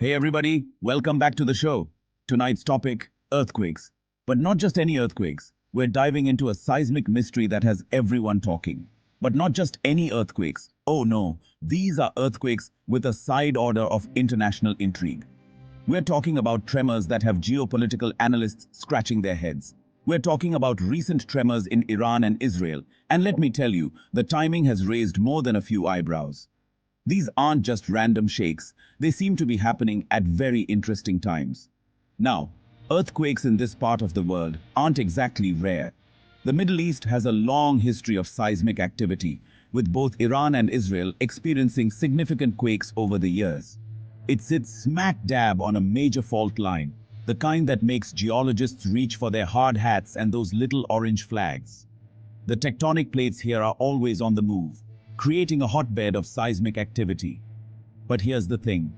Hey everybody, welcome back to the show. Tonight's topic, earthquakes. But not just any earthquakes. We're diving into a seismic mystery that has everyone talking. But not just any earthquakes. Oh no, these are earthquakes with a side order of international intrigue. We're talking about tremors that have geopolitical analysts scratching their heads. We're talking about recent tremors in Iran and Israel. And let me tell you, the timing has raised more than a few eyebrows. These aren't just random shakes, they seem to be happening at very interesting times. Now, earthquakes in this part of the world aren't exactly rare. The Middle East has a long history of seismic activity, with both Iran and Israel experiencing significant quakes over the years. It sits smack dab on a major fault line, the kind that makes geologists reach for their hard hats and those little orange flags. The tectonic plates here are always on the move, creating a hotbed of seismic activity. But here's the thing.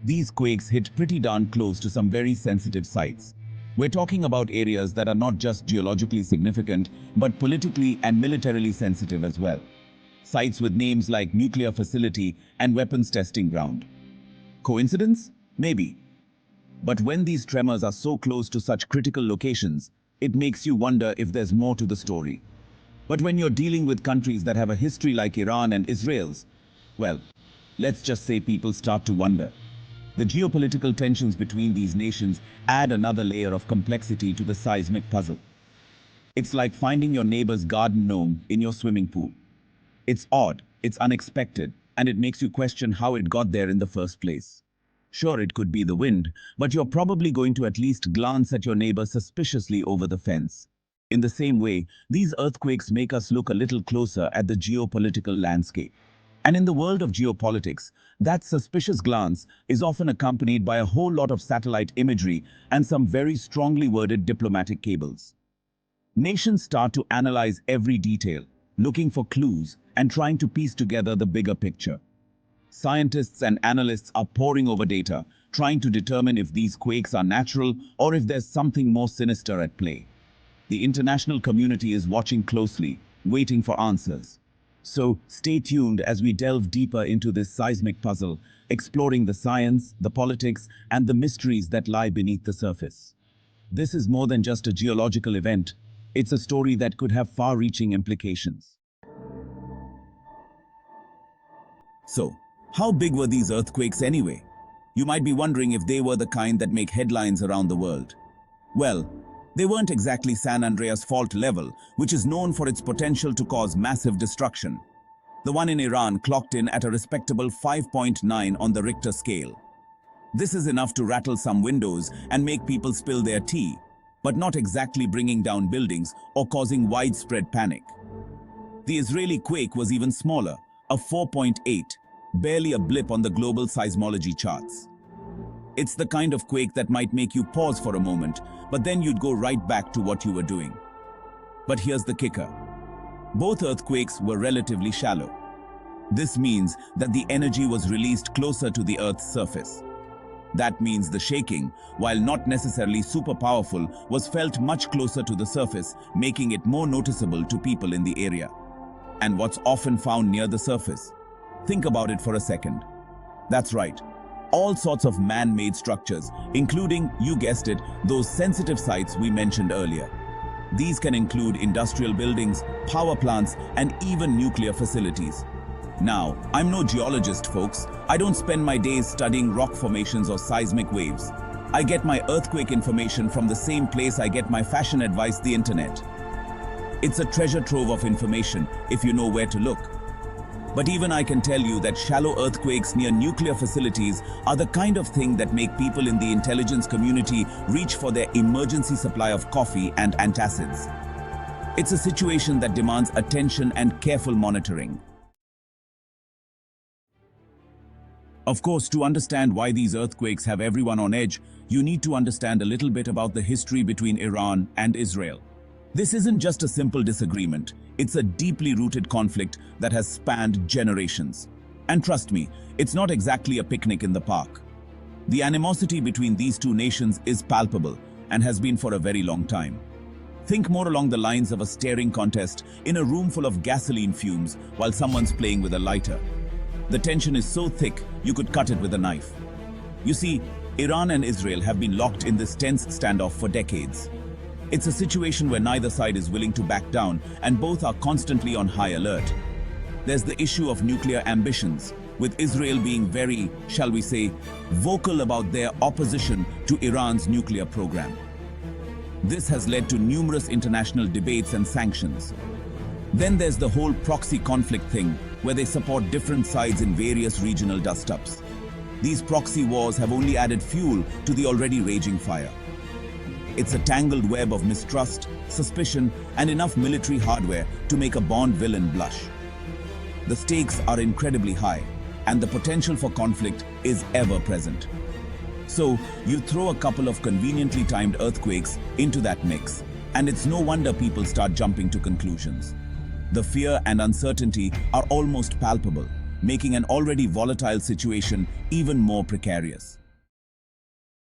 These quakes hit pretty darn close to some very sensitive sites. We're talking about areas that are not just geologically significant, but politically and militarily sensitive as well. Sites with names like nuclear facility and weapons testing ground. Coincidence? Maybe. But when these tremors are so close to such critical locations, it makes you wonder if there's more to the story. But when you're dealing with countries that have a history like Iran and Israel's, well, let's just say people start to wonder. The geopolitical tensions between these nations add another layer of complexity to the seismic puzzle. It's like finding your neighbor's garden gnome in your swimming pool. It's odd, it's unexpected, and it makes you question how it got there in the first place. Sure, it could be the wind, but you're probably going to at least glance at your neighbor suspiciously over the fence. In the same way, these earthquakes make us look a little closer at the geopolitical landscape. And in the world of geopolitics, that suspicious glance is often accompanied by a whole lot of satellite imagery and some very strongly worded diplomatic cables. Nations start to analyze every detail, looking for clues and trying to piece together the bigger picture. Scientists and analysts are poring over data, trying to determine if these quakes are natural or if there's something more sinister at play. The international community is watching closely, waiting for answers. So stay tuned as we delve deeper into this seismic puzzle, exploring the science, the politics, and the mysteries that lie beneath the surface. This is more than just a geological event. It's a story that could have far-reaching implications. So, how big were these earthquakes anyway? You might be wondering if they were the kind that make headlines around the world. Well, they weren't exactly San Andreas fault level, which is known for its potential to cause massive destruction. The one in Iran clocked in at a respectable 5.9 on the Richter scale. This is enough to rattle some windows and make people spill their tea, but not exactly bringing down buildings or causing widespread panic. The Israeli quake was even smaller, a 4.8, barely a blip on the global seismology charts. It's the kind of quake that might make you pause for a moment, but then you'd go right back to what you were doing. But here's the kicker. Both earthquakes were relatively shallow. This means that the energy was released closer to the Earth's surface. That means the shaking, while not necessarily super powerful, was felt much closer to the surface, making it more noticeable to people in the area. And what's often found near the surface? Think about it for a second. That's right. All sorts of man-made structures, including, you guessed it, those sensitive sites we mentioned earlier. These can include industrial buildings, power plants, and even nuclear facilities. Now, I'm no geologist, folks. I don't spend my days studying rock formations or seismic waves. I get my earthquake information from the same place I get my fashion advice, the internet. It's a treasure trove of information if you know where to look. But even I can tell you that shallow earthquakes near nuclear facilities are the kind of thing that make people in the intelligence community reach for their emergency supply of coffee and antacids. It's a situation that demands attention and careful monitoring. Of course, to understand why these earthquakes have everyone on edge, you need to understand a little bit about the history between Iran and Israel. This isn't just a simple disagreement, it's a deeply rooted conflict that has spanned generations. And trust me, it's not exactly a picnic in the park. The animosity between these two nations is palpable and has been for a very long time. Think more along the lines of a staring contest in a room full of gasoline fumes while someone's playing with a lighter. The tension is so thick, you could cut it with a knife. You see, Iran and Israel have been locked in this tense standoff for decades. It's a situation where neither side is willing to back down, and both are constantly on high alert. There's the issue of nuclear ambitions, with Israel being very, shall we say, vocal about their opposition to Iran's nuclear program. This has led to numerous international debates and sanctions. Then there's the whole proxy conflict thing, where they support different sides in various regional dust-ups. These proxy wars have only added fuel to the already raging fire. It's a tangled web of mistrust, suspicion, and enough military hardware to make a Bond villain blush. The stakes are incredibly high, and the potential for conflict is ever present. So, you throw a couple of conveniently timed earthquakes into that mix, and it's no wonder people start jumping to conclusions. The fear and uncertainty are almost palpable, making an already volatile situation even more precarious.